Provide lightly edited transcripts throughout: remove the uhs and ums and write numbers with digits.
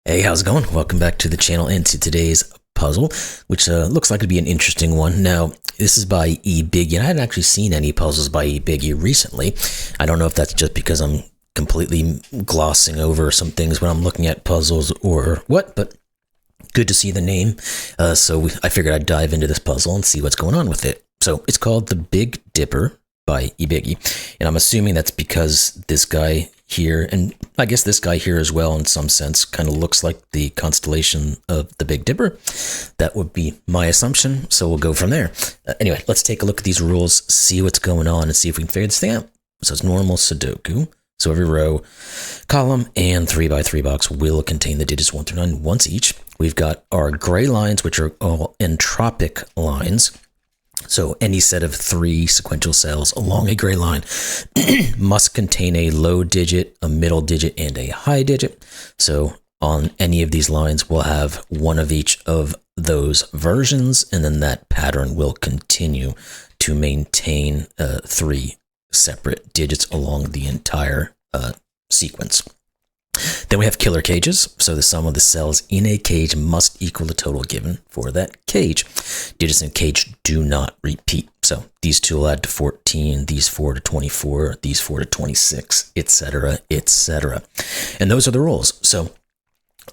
Hey, how's it going? Welcome back to the channel and to today's puzzle, which looks like it'd be an interesting one. Now, this is by ebiggie, and I hadn't actually seen any puzzles by ebiggie recently. I don't know if that's just because I'm completely glossing over some things when I'm looking at puzzles or what, but good to see the name. I figured I'd dive into this puzzle and see what's going on with it. So it's called The Big Dipper by ebiggie, and I'm assuming that's because this guy here, and I guess this guy here as well in some sense, kind of looks like the constellation of the Big Dipper. That would be my assumption, so we'll go from there. Anyway, let's take a look at these rules, see what's going on, and see if we can figure this thing out. So it's normal Sudoku. So every row, column, and 3x3 box will contain the digits 1 through 9 once each. We've got our gray lines, which are all entropic lines. So any set of 3 sequential cells along a gray line must contain a low digit, a middle digit, and a high digit. So on any of these lines, we'll have one of each of those versions, and then that pattern will continue to maintain 3 separate digits along the entire sequence. Then we have killer cages. So the sum of the cells in a cage must equal the total given for that cage. Digits in a cage do not repeat. So these 2 will add to 14, these 4 to 24, these 4 to 26, etc., etc. And those are the rules. So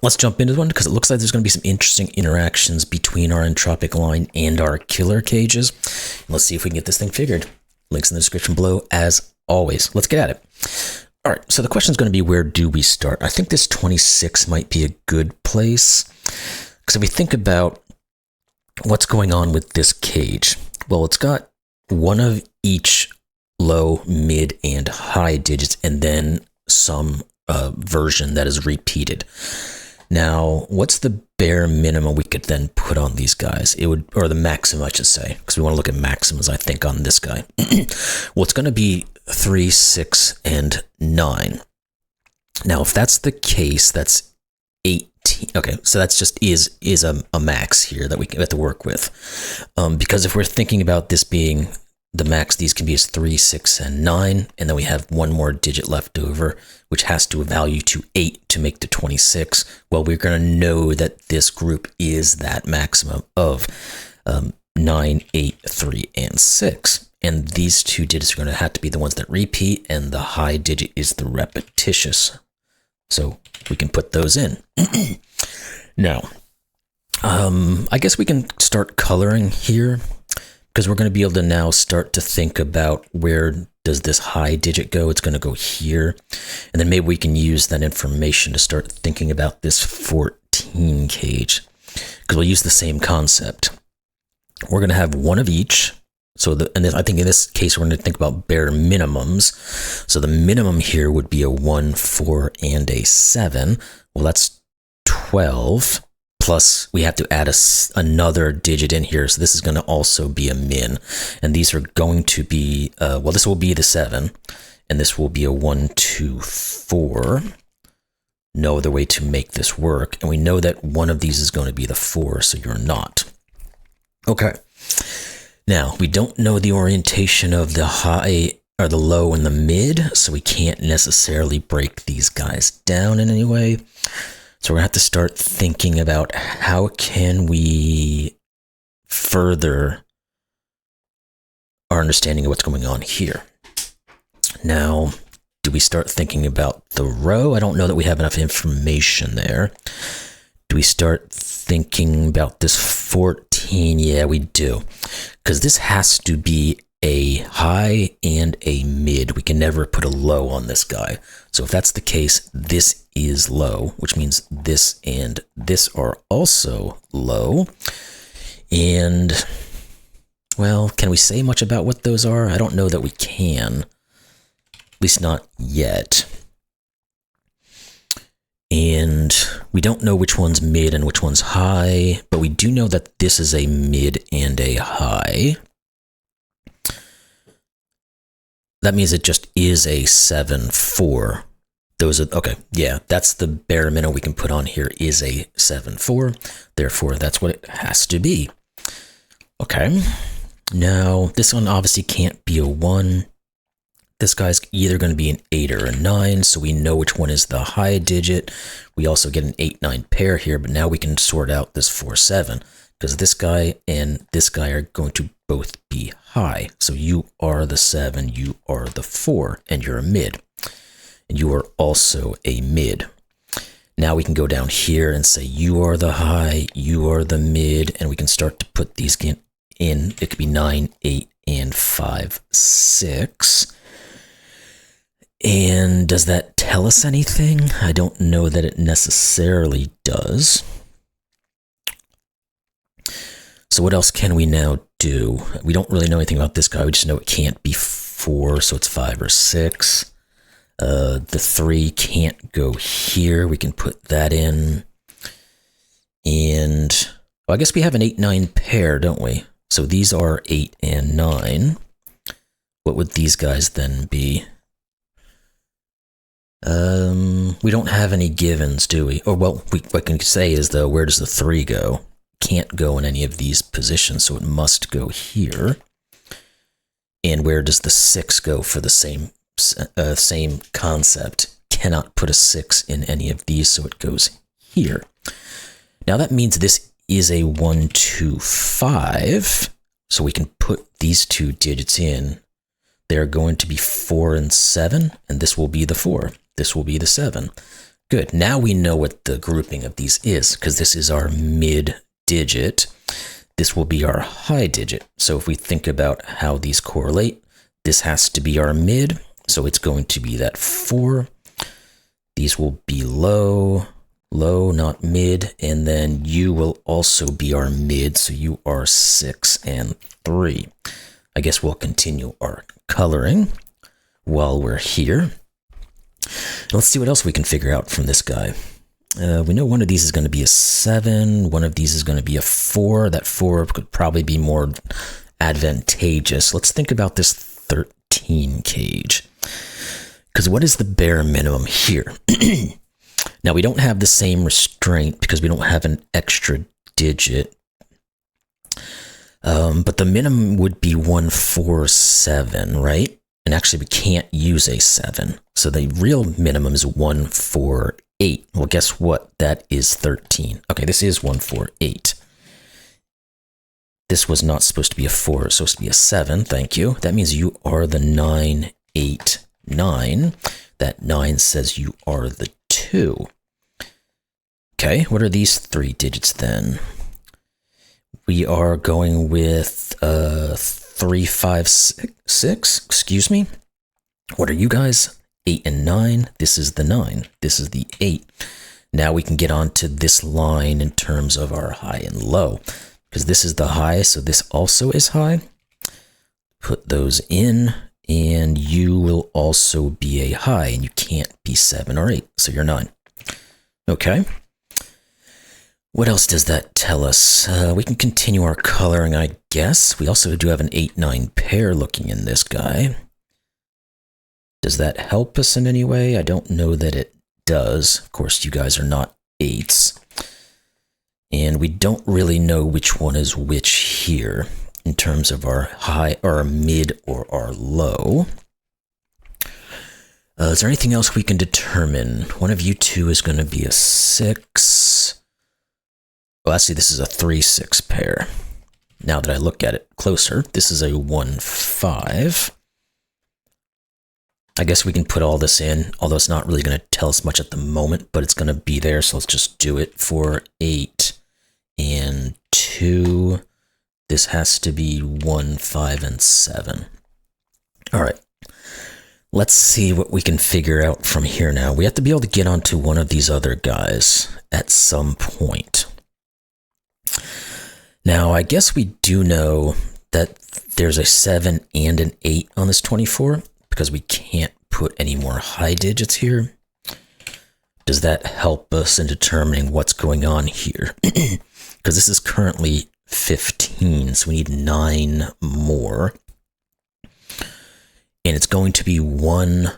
let's jump into one because it looks like there's going to be some interesting interactions between our entropic line and our killer cages. Let's see if we can get this thing figured. Links in the description below as always. Let's get at it. All right, so the question is going to be, where do we start? I think this 26 might be a good place. Because if we think about what's going on with this cage, well, it's got one of each low, mid, and high digits, and then some version that is repeated. Now, what's the bare minimum we could then put on these guys? It would, or the maximum, I should say, because we want to look at maximums, I think, on this guy. Well, it's going to be 3, 6, and 9. Now, if that's the case, that's 18. Okay, so that's just is a max here that we have to work with. Because if we're thinking about this being the max, these can be as 3, 6, and 9, and then we have one more digit left over, which has to value to 8 to make the 26. Well, we're going to know that this group is that maximum of 9, 8, 3, and 6. And these 2 digits are going to have to be the ones that repeat, and the high digit is the repetitious. So we can put those in. Now, I guess we can start coloring here, because we're going to be able to now start to think about where does this high digit go. It's going to go here. And then maybe we can use that information to start thinking about this 14 cage, because we'll use the same concept. We're going to have one of each. So I think in this case, we're going to think about bare minimums. So the minimum here would be a 1, 4, and a 7. Well, that's 12. Plus, we have to add another digit in here. So this is going to also be a min. And these are going to be, well, this will be the 7. And this will be a 1, 2, 4. No other way to make this work. And we know that one of these is going to be the 4, so you're not. Okay. Now, we don't know the orientation of the high or the low and the mid, so we can't necessarily break these guys down in any way. So we're going to have to start thinking about how can we further our understanding of what's going on here. Now, do we start thinking about the row? I don't know that we have enough information there. Do we start thinking about this 14? Yeah, we do. Because this has to be a high and a mid. We can never put a low on this guy. So if that's the case, this is low, which means this and this are also low. And, well, can we say much about what those are? I don't know that we can. At least not yet. And we don't know which one's mid and which one's high, but we do know that this is a mid and a high. That means it just is a 7, 4. Those are, okay, yeah, that's the bare minimum we can put on here is a 7, 4. Therefore, that's what it has to be. Okay, now this one obviously can't be a 1. this guy's either going to be an 8 or a 9, so we know which one is the high digit. We also get an 8-9 pair here, but now we can sort out this 4-7, because this guy and this guy are going to both be high. So you are the 7, you are the 4, and you're a mid. And you are also a mid. Now we can go down here and say you are the high, you are the mid, and we can start to put these in. It could be 9, 8, and 5, 6. And does that tell us anything? I don't know that it necessarily does. So what else can we now do? We don't really know anything about this guy. We just know it can't be 4, so it's 5 or 6. The 3 can't go here. We can put that in. And well, I guess we have an 8-9 pair, don't we? So these are 8 and 9. What would these guys then be? We don't have any givens, do we? Or well, what I can say is though, where does the 3 go? Can't go in any of these positions, so it must go here. And where does the 6 go for the same concept? Cannot put a 6 in any of these, so it goes here. Now that means this is a 1, 2, 5, so we can put these 2 digits in. They're going to be 4 and 7, and this will be the 4. This will be the 7. Good. Now we know what the grouping of these is, because this is our mid digit. This will be our high digit. So if we think about how these correlate, this has to be our mid, so it's going to be that 4. These will be low, low, not mid, and then you will also be our mid, so you are 6 and 3. I guess we'll continue our coloring while we're here. Let's see what else we can figure out from this guy. We know one of these is going to be a 7, one of these is going to be a 4. That 4 could probably be more advantageous. Let's think about this 13 cage. Because what is the bare minimum here? Now, we don't have the same restraint because we don't have an extra digit. But the minimum would be 147, right? And actually, we can't use a 7. So the real minimum is 148. Well, guess what? That is 13. Okay, this is 148. This was not supposed to be a 4. It's supposed to be a 7. Thank you. That means you are the 9, 8, 9. That 9 says you are the 2. Okay, what are these 3 digits then? We are going with 3, 5, 6. Excuse me. What are you guys? 8 and 9. This is the 9. This is the 8. Now we can get onto this line in terms of our high and low. Because this is the high, so this also is high. Put those in, and you will also be a high, and you can't be 7 or 8, so you're 9. Okay. What else does that tell us? We can continue our coloring, I guess. We also do have an 8-9 pair looking in this guy. Does that help us in any way? I don't know that it does. Of course, you guys are not 8s. And we don't really know which one is which here in terms of our high or our mid or our low. Is there anything else we can determine? One of you two is going to be a 6. Well, actually, this is a 3-6 pair. Now that I look at it closer, this is a 1-5. I guess we can put all this in, although it's not really going to tell us much at the moment, but it's going to be there, so let's just do it for 8 and 2. This has to be 1, 5, and 7. All right. Let's see what we can figure out from here now. We have to be able to get onto one of these other guys at some point. Now, I guess we do know that there's a 7 and an 8 on this 24 because we can't put any more high digits here. Does that help us in determining what's going on here? Because this is currently 15, so we need 9 more. And it's going to be 1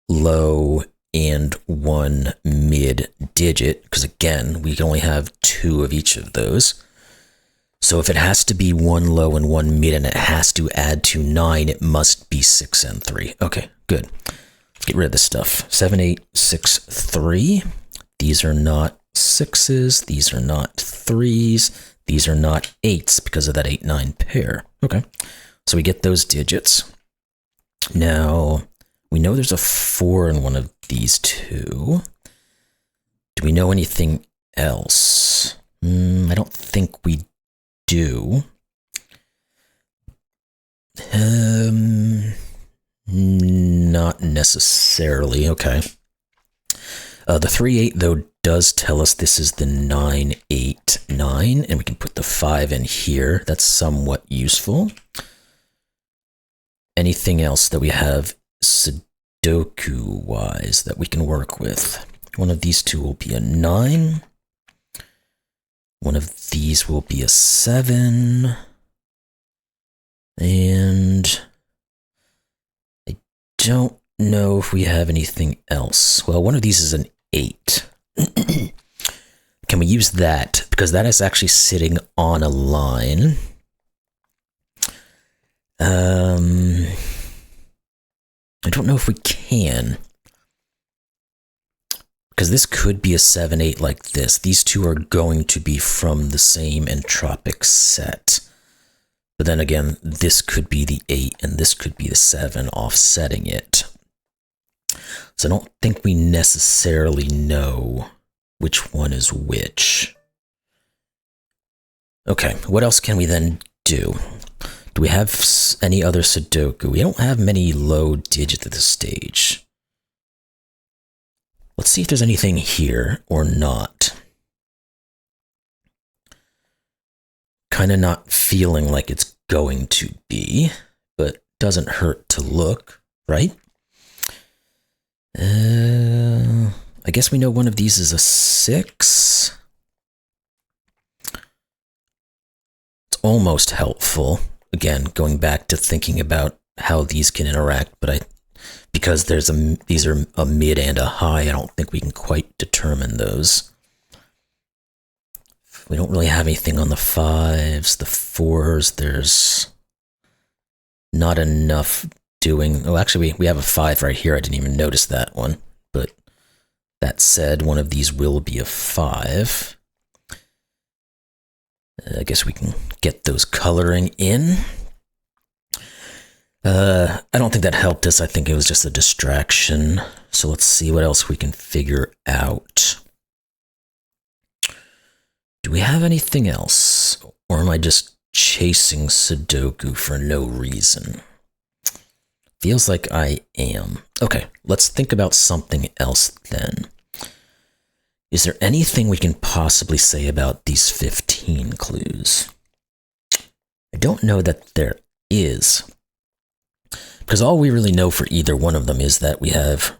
low and 1 mid digit, because again, we can only have 2 of each of those. So if it has to be one low and one mid and it has to add to 9, it must be 6 and 3. Okay, good. Let's get rid of this stuff. 7, 8, 6, 3. These are not 6s. These are not 3s. These are not 8s because of that 8, 9 pair. Okay, so we get those digits. Now, we know there's a 4 in one of these two. Do we know anything else? I don't think we do. Not necessarily. Okay. The 3, 8, though, does tell us this is the 9, 8, 9, and we can put the 5 in here. That's somewhat useful. Anything else that we have Sudoku-wise that we can work with? One of these two will be a 9. One of these will be a 7. And I don't know if we have anything else. Well, one of these is an 8. Can we use that? Because that is actually sitting on a line. I don't know if we can. Because this could be a 7, 8 like this. These two are going to be from the same entropic set. But then again, this could be the 8 and this could be the 7 offsetting it. So I don't think we necessarily know which one is which. Okay, what else can we then do? Do we have any other Sudoku? We don't have many low digits at this stage. Let's see if there's anything here or not. Kind of not feeling like it's going to be, but doesn't hurt to look, right? I guess we know one of these is a 6. It's almost helpful. Again, going back to thinking about how these can interact, but because these are a mid and a high, I don't think we can quite determine those. We don't really have anything on the 5s, the 4s. There's not enough doing. Oh, actually, we have a 5 right here. I didn't even notice that one. But that said, one of these will be a 5. I guess we can get those coloring in. I don't think that helped us. I think it was just a distraction. So let's see what else we can figure out. Do we have anything else? Or am I just chasing Sudoku for no reason? Feels like I am. Okay, let's think about something else then. Is there anything we can possibly say about these 15 clues? I don't know that there is. Because all we really know for either one of them is that we have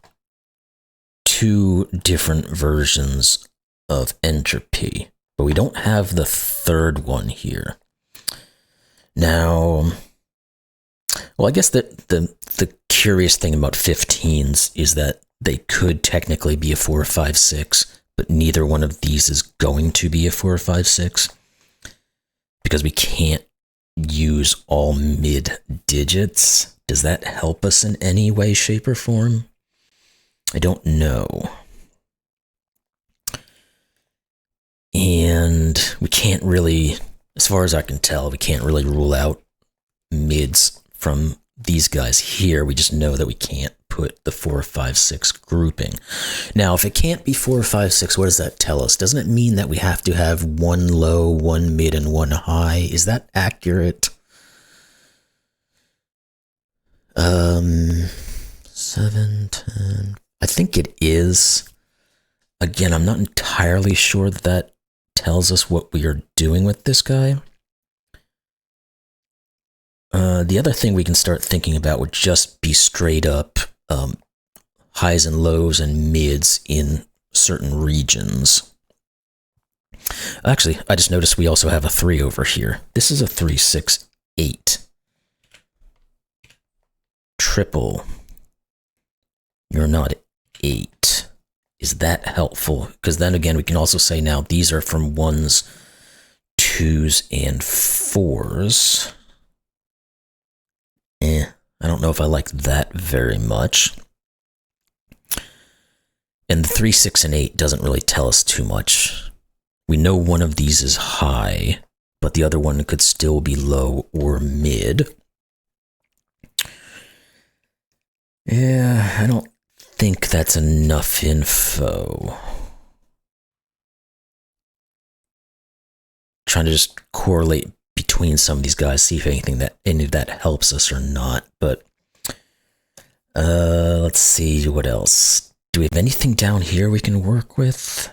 2 different versions of entropy. But we don't have the third one here. Now, well, I guess that the curious thing about 15s is that they could technically be a 4, 5, 6, but neither one of these is going to be a 4, 5, 6 because we can't use all mid digits. Does that help us in any way, shape, or form? I don't know. And we can't really, as far as I can tell, we can't really rule out mids from these guys here. We just know that we can't put the 4, 5, 6 grouping. Now, if it can't be 4, 5, 6, what does that tell us? Doesn't it mean that we have to have 1 low, 1 mid, and 1 high? Is that accurate? 7, 10. I think it is. Again, I'm not entirely sure that that tells us what we are doing with this guy. The other thing we can start thinking about would just be straight up highs and lows and mids in certain regions. Actually, I just noticed we also have a 3 over here. This is a 3, 6, 8. Triple. You're not 8. Is that helpful? Because then again, we can also say now these are from 1s 2s and 4s. I don't know if I like that very much. And the 3, 6, and 8 doesn't really tell us too much. We know one of these is high, but the other one could still be low or mid. Yeah, I don't think that's enough info. Trying to just correlate between some of these guys, see if any of that helps us or not. But let's see what else. Do we have anything down here we can work with?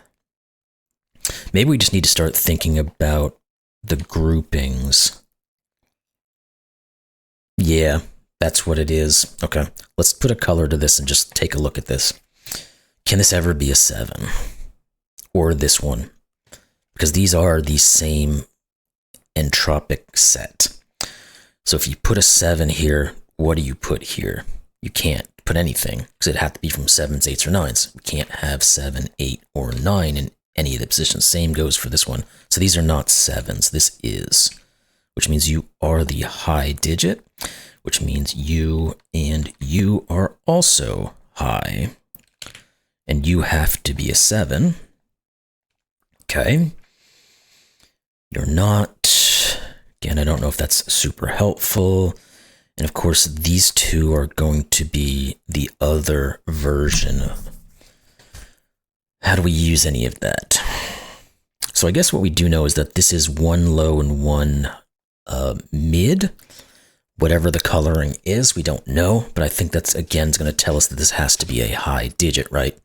Maybe we just need to start thinking about the groupings. Yeah, that's what it is. Okay, let's put a color to this and just take a look at this. Can this ever be a 7? Or this one? Because these are the same entropic set. So if you put a 7 here, what do you put here? You can't put anything, because it'd have to be from 7s, 8s, or 9s. We can't have 7, 8, or 9 in any of the positions. Same goes for this one. So these are not 7s, this is. Which means you are the high digit, which means you and you are also high. And you have to be a 7. Okay. You're not. Again, I don't know if that's super helpful. And of course, these two are going to be the other version. How do we use any of that? So I guess what we do know is that this is one low and one mid. Whatever the coloring is, we don't know. But I think that's, again, is going to tell us that this has to be a high digit, right?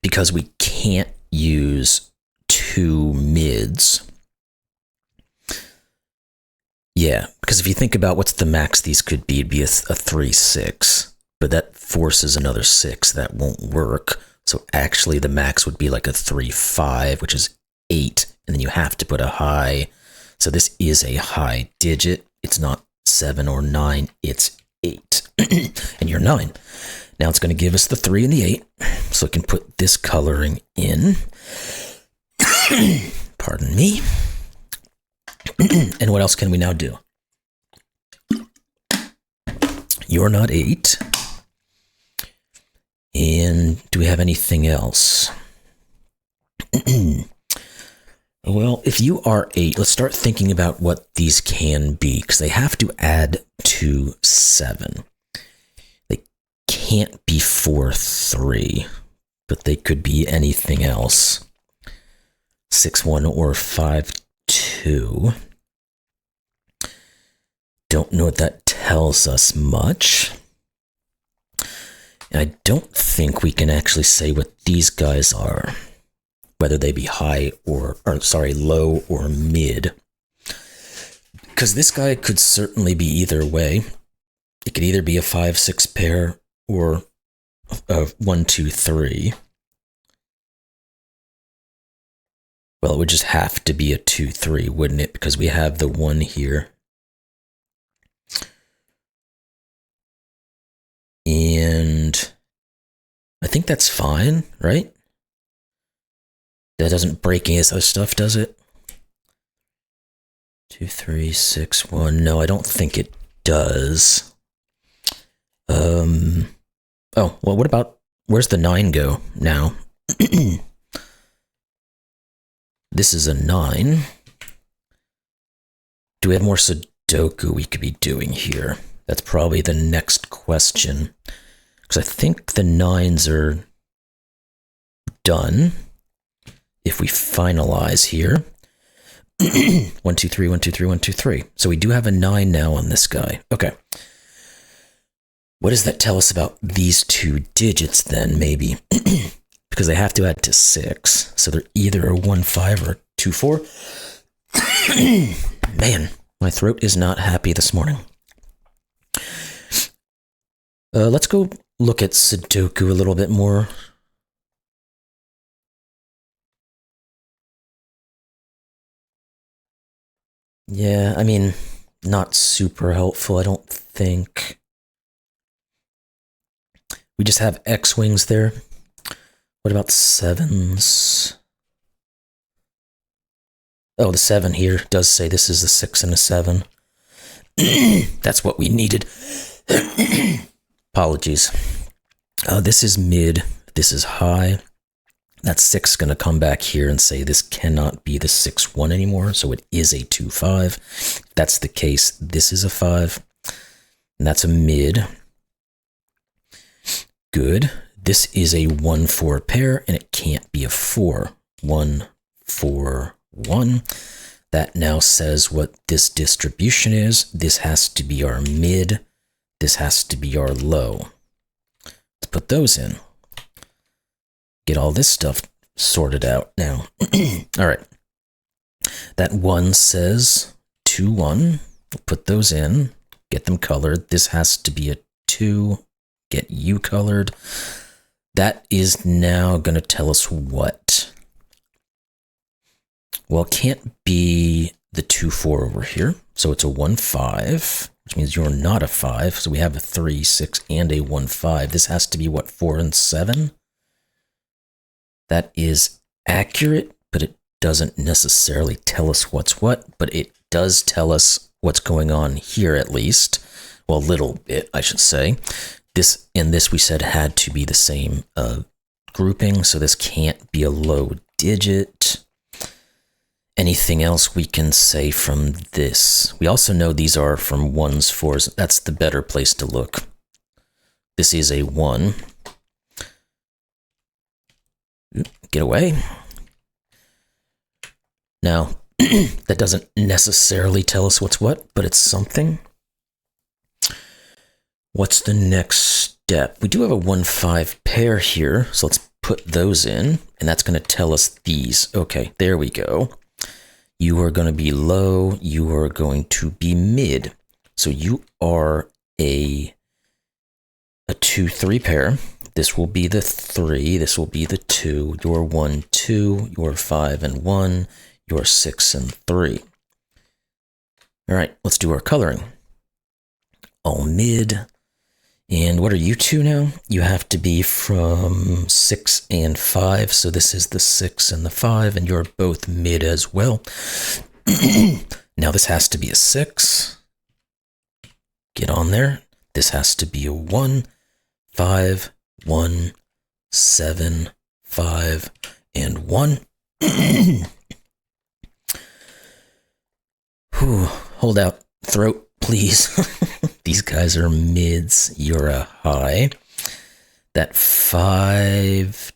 Because we can't use 2 mids. Yeah, because if you think about what's the max these could be, it'd be a 3, 6. But that forces another 6. That won't work. So actually the max would be like a 3, 5, which is 8. And then you have to put a high. So this is a high digit. It's not 7 or 9. It's 8. And you're 9. Now it's going to give us the 3 and the 8. So we can put this coloring in. Pardon me. And what else can we now do? You're not 8. And do we have anything else? Well, if you are 8, let's start thinking about what these can be, because they have to add to 7. They can't be 4, 3, but they could be anything else. 6, 1, or 5, 2. Don't know what that tells us much. And I don't think we can actually say what these guys are. Whether they be high or low or mid. Because this guy could certainly be either way. It could either be a 5, 6 pair or a 1, 2, 3. Well, it would just have to be a 2, 3, wouldn't it? Because we have the 1 here. And I think that's fine, right? That doesn't break any of this other stuff, does it? 2, 3, 6, 1. No, I don't think it does. Oh, well, what about, where's the 9 go now? This is a 9. Do we have more Sudoku we could be doing here? That's probably the next question. Because I think the 9s are done. If we finalize here, 1, 2, 3, 1, 2, 3, 1, 2, 3. So we do have a 9 now on this guy. Okay. What does that tell us about these 2 digits then, maybe? Because they have to add to 6. So they're either a 1, 5 or 2, 4. Man, my throat is not happy this morning. Let's go look at Sudoku a little bit more. Yeah, I mean, not super helpful, I don't think. We just have X-wings there. What about 7s? Oh, the 7 here does say this is a 6 and a 7. That's what we needed. Apologies. This is mid. This is high. That 6 is going to come back here and say this cannot be the 6-1 anymore, so it is a 2-5. If that's the case, this is a 5, and that's a mid. Good. This is a 1-4 pair, and it can't be a 4. 1, 4, 1. That now says what this distribution is. This has to be our mid. This has to be our low. Let's put those in. Get all this stuff sorted out now. All right. That 1 says 2, 1. We'll put those in. Get them colored. This has to be a 2. Get you colored. That is now going to tell us what? Well, it can't be the 2, 4 over here. So it's a 1, 5, which means you're not a 5. So we have a 3, 6, and a 1, 5. This has to be what, 4 and 7? That is accurate, but it doesn't necessarily tell us what's what, but it does tell us what's going on here at least. Well, a little bit, I should say. This and this we said had to be the same grouping, so this can't be a low digit. Anything else we can say from this? We also know these are from 1s, 4s. That's the better place to look. This is a 1. Get away. Now, that doesn't necessarily tell us what's what, but it's something. What's the next step? We do have a 1-5 pair here, so let's put those in, and that's going to tell us these. Okay, there we go. You are going to be low, you are going to be mid. So you are a 2-3 pair. This will be the 3, this will be the 2, your 1, 2, your 5 and 1, your 6 and 3. All right, let's do our coloring. All mid. And what are you two now? You have to be from 6 and 5, so this is the 6 and the 5, and you're both mid as well. Now this has to be a 6. Get on there. This has to be a 1, 5, 1, 7, 5, and 1. Whew, hold out. Throat, please. These guys are mids. You're a high. That 5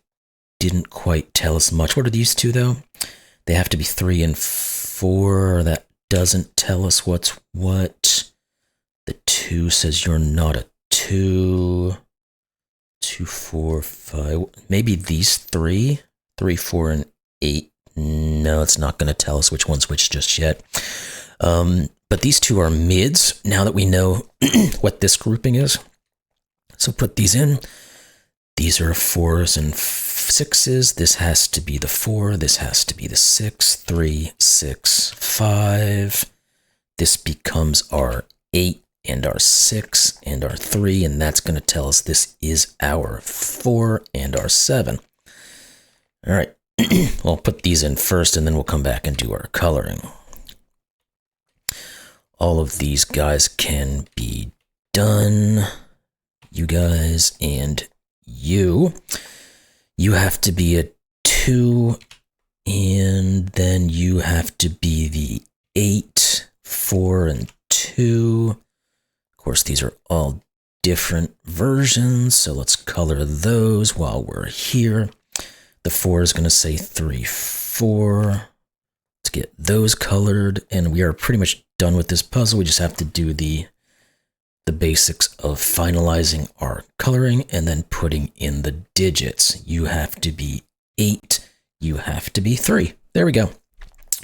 didn't quite tell us much. What are these two, though? They have to be 3 and 4. That doesn't tell us what's what. The 2 says you're not a 2. 2, 4, 5. Maybe these 3. 3, 4, and 8. No, it's not going to tell us which one's which just yet. But these two are mids, now that we know what this grouping is. So put these in. These are 4s and 6s. This has to be the 4. This has to be the 6. 3, 6, 5. This becomes our 8 and our 6 and our 3. And that's going to tell us this is our 4 and our 7. All right. I'll put these in first, and then we'll come back and do our coloring. All of these guys can be done. You guys and you. You have to be a 2, and then you have to be the 8, 4, and 2. Of course, these are all different versions, so let's color those while we're here. The 4 is going to say 3, 4. Let's get those colored, and we are pretty much done with this puzzle. We just have to do the basics of finalizing our coloring and then putting in the digits. You have to be 8. You have to be 3. There we go.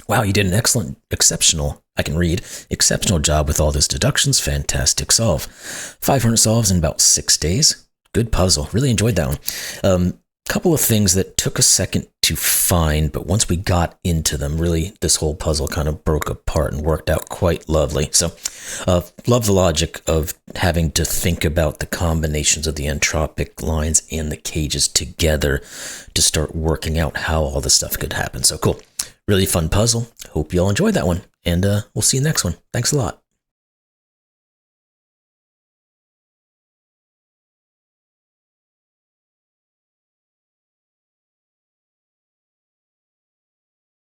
Wow, you did an exceptional job with all those deductions. Fantastic solve. 500 solves in about 6 days. Good puzzle. Really enjoyed that one. Couple of things that took a second to find, but once we got into them, really this whole puzzle kind of broke apart and worked out quite lovely. So love the logic of having to think about the combinations of the entropic lines and the cages together to start working out how all this stuff could happen. So cool. Really fun puzzle. Hope you all enjoyed that one, and we'll see you next one. Thanks a lot.